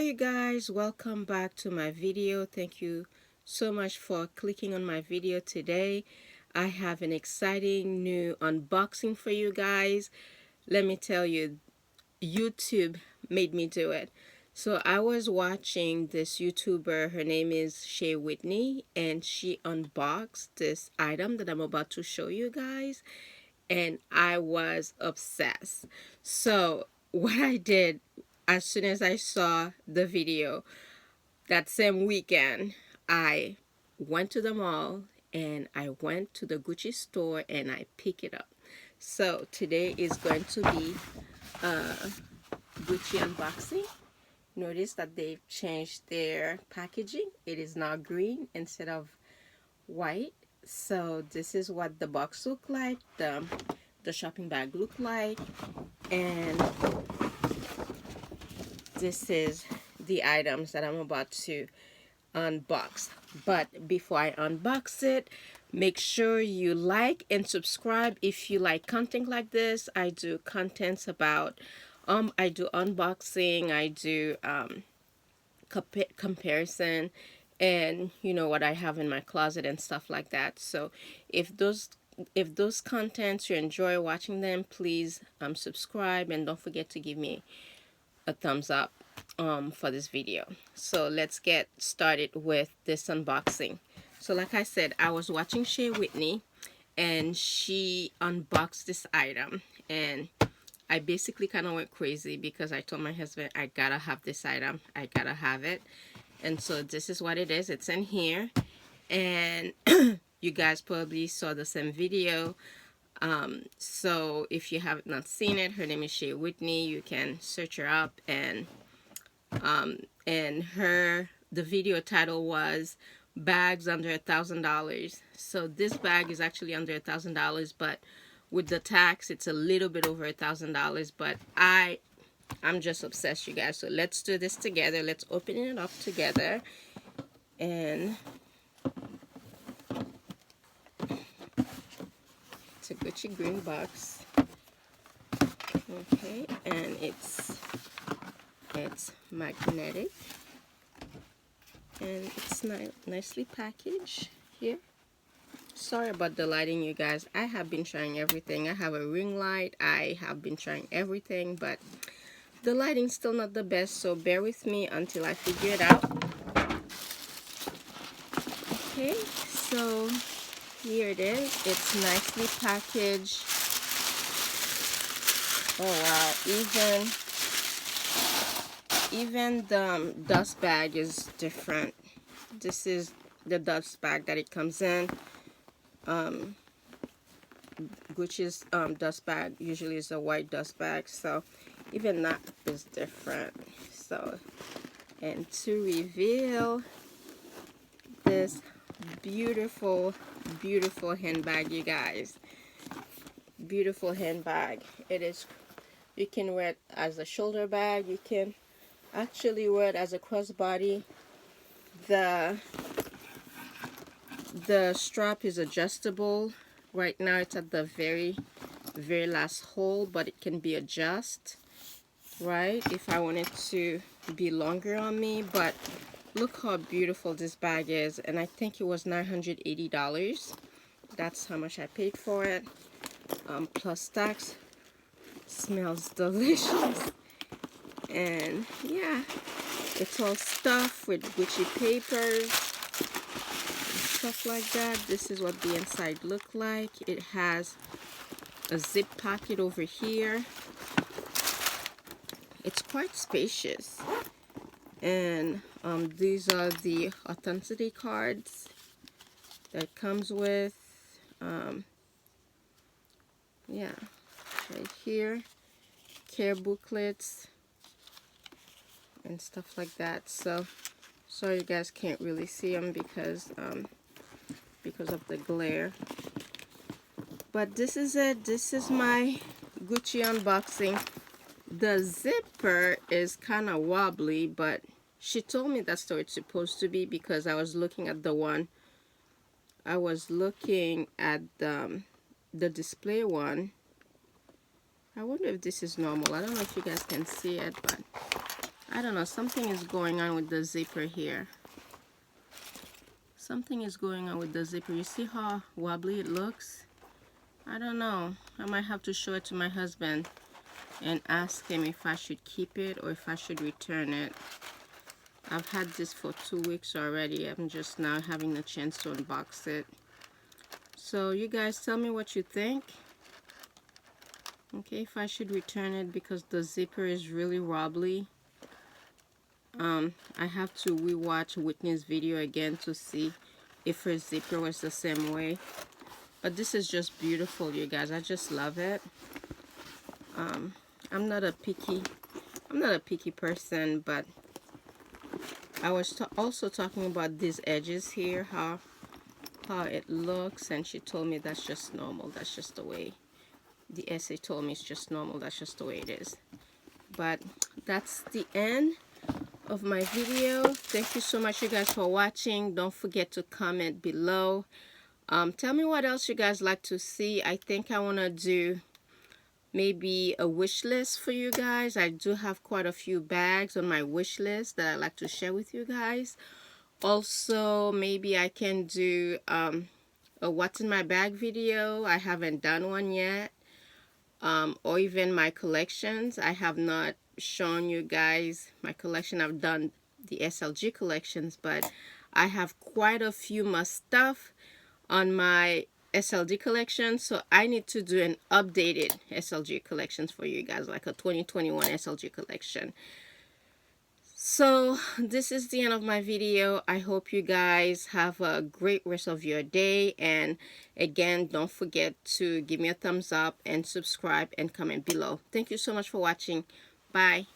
you guys, welcome back to my video. Thank you so much for clicking on my video today. I have an exciting new unboxing for you guys. Let me tell you, YouTube made me do it. So I was watching this YouTuber, her name is Shay Whitney, and she unboxed this item that I'm about to show you guys, and I was obsessed. So what I did, as soon as I saw the video, that same weekend, I went to the mall and I went to the Gucci store and I picked it up. So today is going to be a Gucci unboxing. Notice that they've changed their packaging. It is now green instead of white. So this is what the box look like, the shopping bag look like, and this is the items that I'm about to unbox. But before I unbox it, make sure you like and subscribe if you like content like this. I do contents about I do unboxing, I do comparison, and you know what I have in my closet and stuff like that. So if those contents you enjoy watching them, please subscribe, and don't forget to give me a thumbs up for this video. So let's get started with this unboxing. So like I said, I was watching Shay Whitney and she unboxed this item, and I basically kind of went crazy because I told my husband, I gotta have this item, I gotta have it. And so this is what it is. It's in here, and you guys probably saw the same video. So if you have not seen it, her name is Shay Whitney. You can search her up, and the video title was bags under $1,000. So this bag is actually under $1,000, but with the tax it's a little bit over $1,000. But I'm just obsessed, you guys. So let's do this together. Let's open it up together. And it's a Gucci green box. Okay, and it's magnetic, and it's nicely packaged here. Sorry about the lighting, you guys. I have been trying everything. I have a ring light. I have been trying everything, but the lighting's still not the best, so bear with me until I figure it out. Okay, so here it is. It's nicely packaged. Oh wow, even the dust bag is different. This is the dust bag that it comes in. Gucci's dust bag usually is a white dust bag, so even that is different. So, and to reveal this beautiful handbag, you guys, beautiful handbag. It is, you can wear it as a shoulder bag, you can actually wear it as a crossbody. The strap is adjustable. Right now it's at the very last hole, but it can be adjusted, right, if I want it to be longer on me. But look how beautiful this bag is, and I think it was $980. That's how much I paid for it, plus tax. Smells delicious. And yeah, it's all stuffed with Gucci papers, stuff like that. This is what the inside look like. It has a zip pocket over here. It's quite spacious, and these are the authenticity cards that comes with. Yeah, right here, care booklets and stuff like that. So sorry you guys can't really see them because of the glare, but this is it. This is my Gucci unboxing. The zipper is kind of wobbly, but she told me that's how it's supposed to be, because I was looking at the display one. I wonder if this is normal. I don't know if you guys can see it, but I don't know, something is going on with the zipper here. Something is going on with the zipper. You see how wobbly it looks? I don't know. I might have to show it to my husband and ask him if I should keep it or if I should return it. I've had this for 2 weeks already. I'm just now having a chance to unbox it. So you guys tell me what you think. Okay, if I should return it because the zipper is really wobbly. I have to rewatch Whitney's video again to see if her zipper was the same way. But this is just beautiful, you guys. I just love it. I'm not a picky person, but I was also talking about these edges here, how it looks, and she told me that's just normal. That's just the way. The essay told me it's just normal. That's just the way it is. But that's the end of my video. Thank you so much, you guys, for watching. Don't forget to comment below. Tell me what else you guys like to see. I think I want to do maybe a wish list for you guys. I do have quite a few bags on my wish list that I like to share with you guys. Also, maybe I can do a what's in my bag video. I haven't done one yet. Or even my collections. I have not shown you guys my collection. I've done the SLG collections, but I have quite a few more stuff on my SLG collection, so I need to do an updated SLG collections for you guys, like a 2021 SLG collection. So this is the end of my video. I hope you guys have a great rest of your day, and again, don't forget to give me a thumbs up and subscribe and comment below. Thank you so much for watching. Bye.